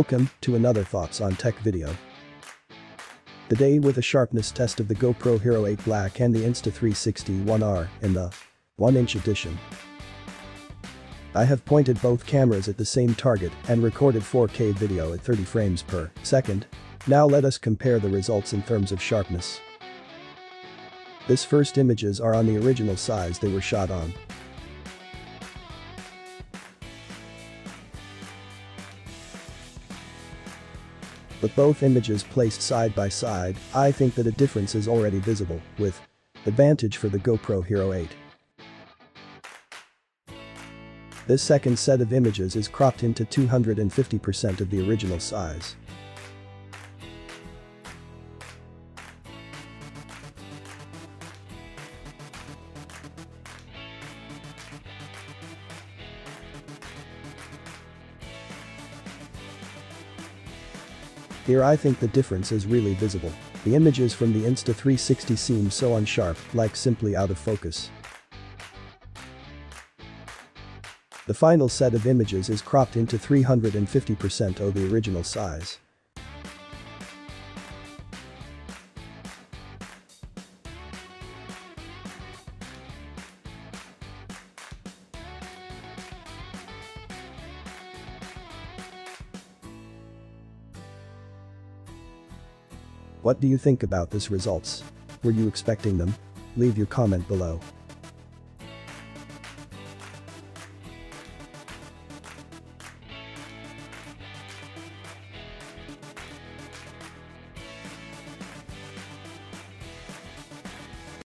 Welcome to another Thoughts on Tech video. Today with a sharpness test of the GoPro Hero 8 Black and the Insta360 1R in the 1-inch edition. I have pointed both cameras at the same target and recorded 4K video at 30 frames per second. Now let us compare the results in terms of sharpness. This first images are on the original size they were shot on. With both images placed side by side, I think that a difference is already visible, with advantage for the GoPro Hero 8. This second set of images is cropped into 250% of the original size. Here I think the difference is really visible. The images from the Insta360 seem so unsharp, like simply out of focus. The final set of images is cropped into 350% of the original size. What do you think about these results? Were you expecting them? Leave your comment below.